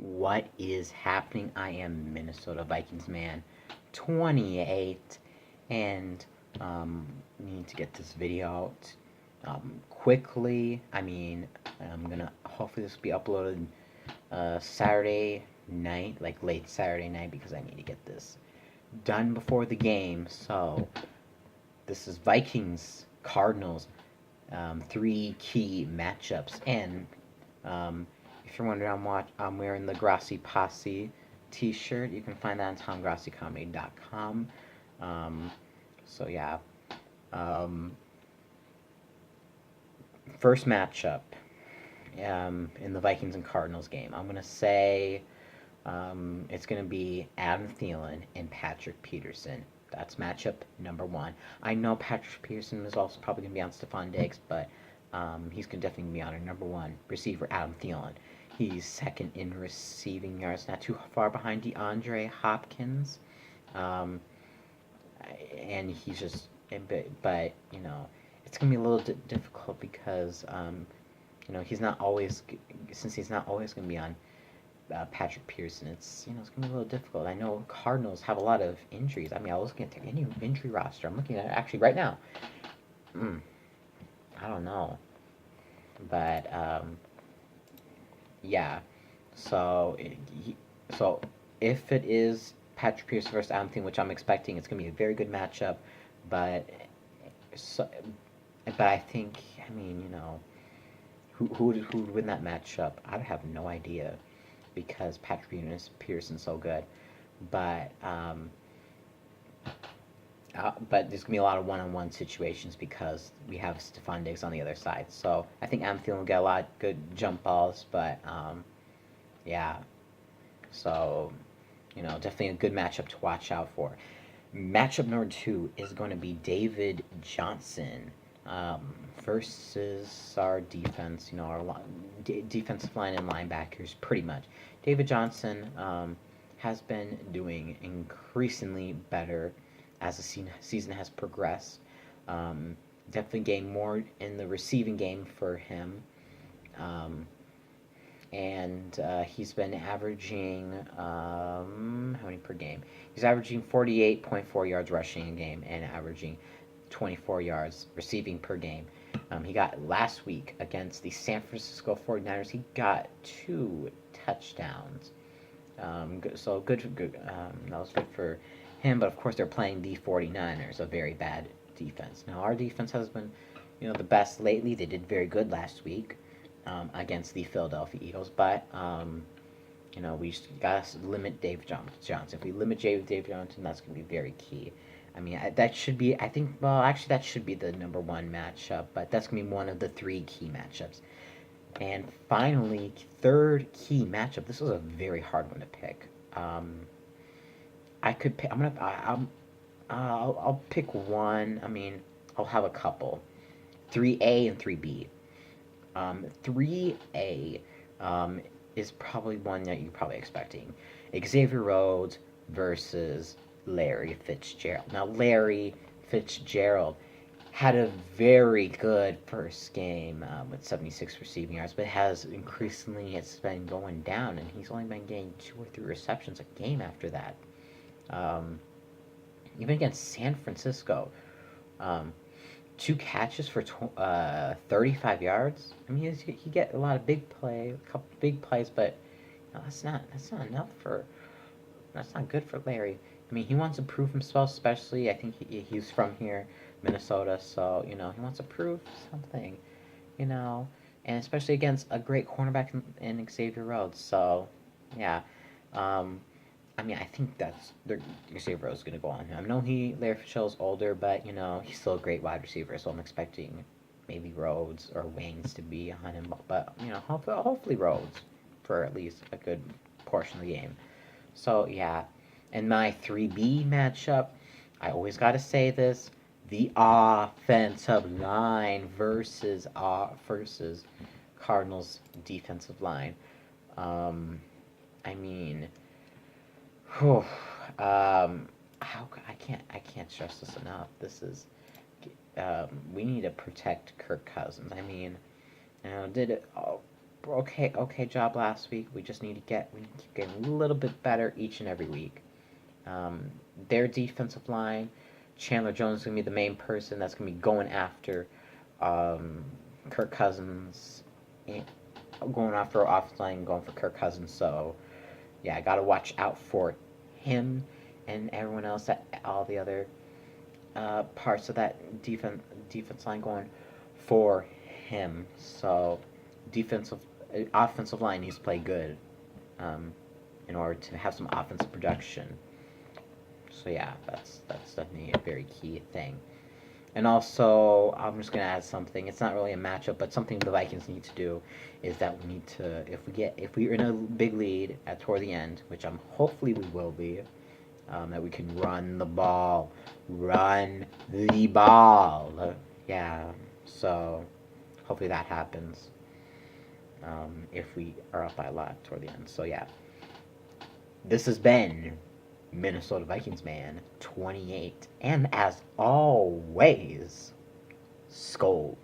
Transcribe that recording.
What is happening? I am Minnesota Vikings man 28, and need to get this video out quickly. I'm gonna hopefully this will be uploaded Saturday night, like late Saturday night, because I need to get this done before the game. So this is Vikings Cardinals, three key matchups, and if you're wondering, I'm wearing the Grassi Posse T-shirt. You can find that on TomGrassiComedy.com. Um, so yeah, um, first matchup in the Vikings and Cardinals game. I'm gonna say it's gonna be Adam Thielen and Patrick Peterson. That's matchup number one. I know Patrick Peterson is also probably gonna be on Stephon Diggs, but he's gonna definitely be on our number one receiver, Adam Thielen. He's second in receiving yards, not too far behind DeAndre Hopkins. Um, and he's just, but it's gonna be a little difficult because he's not always, since he's not always gonna be on Patrick Pearson. It's gonna be a little difficult. I know Cardinals have a lot of injuries. I was looking at their injury roster. I'm looking at it actually right now. I don't know, but yeah. So, so if it is Patrick Pierce versus Adam Thielen, which I'm expecting, it's gonna be a very good matchup. But so, but I think, who would win that matchup? I have no idea because Patrick Pearson's so good. But but there's gonna be a lot of one-on-one situations because we have Stephon Diggs on the other side. So I think Adam Thielen will get a lot of good jump balls, but yeah. So definitely a good matchup to watch out for. Matchup number two is going to be David Johnson versus our defense. Our defensive line and linebackers, pretty much. David Johnson has been doing increasingly better as the season has progressed. Definitely gained more in the receiving game for him. And he's been averaging how many per game? He's averaging 48.4 yards rushing a game and averaging 24 yards receiving per game. He got last week against the San Francisco 49ers. He got 2 touchdowns. So good. That was good for him. But of course, they're playing the 49ers, a very bad defense. Now our defense has been, the best lately. They did very good last week against the Philadelphia Eagles, but we just gotta limit Dave Johnson. If we limit Dave Johnson, that's gonna be very key. That should be. I think. Well, actually, that should be the number one matchup, but that's gonna be one of the three key matchups. And finally, third key matchup. This was a very hard one to pick. I could pick. I'll pick one. I'll have a couple. 3A and 3B. 3A is probably one that you're probably expecting. Xavier Rhodes versus Larry Fitzgerald. Now, Larry Fitzgerald had a very good first game with 76 receiving yards, but it's been going down, and he's only been getting 2 or 3 receptions a game after that. Even against San Francisco, 2 catches for 35 yards. He get a lot of a couple big plays, but that's not enough for. That's not good for Larry. He wants to prove himself, especially I think he's from here, Minnesota, so he wants to prove something, and especially against a great cornerback in Xavier Rhodes. So, yeah. I think Xavier Rhodes is going to go on him. I know Larry Fitzgerald's older, but he's still a great wide receiver, so I'm expecting maybe Rhodes or Waynes to be on him, but hopefully Rhodes for at least a good portion of the game. So yeah, and my 3B matchup, I always got to say this: the offensive line versus Cardinals defensive line. I mean, whew, I can't stress this enough. This is we need to protect Kirk Cousins. Did it? okay job last week. We just need to keep getting a little bit better each and every week. Um, their defensive line, Chandler Jones is gonna be the main person that's gonna be going after um, Kirk Cousins, going after offensive line, going for Kirk Cousins. So yeah, I gotta watch out for him and everyone else, that all the other parts of that defense line going for him. So offensive line needs to play good um, in order to have some offensive production. So yeah, that's definitely a very key thing. And also, I'm just gonna add something. It's not really a matchup, but something the Vikings need to do is that we need to, if we're in a big lead toward the end, which hopefully we will be, that we can run the ball. Yeah. So hopefully that happens. If we are up by a lot toward the end. So yeah, this has been Minnesota Vikings Man 28, and as always, Skull.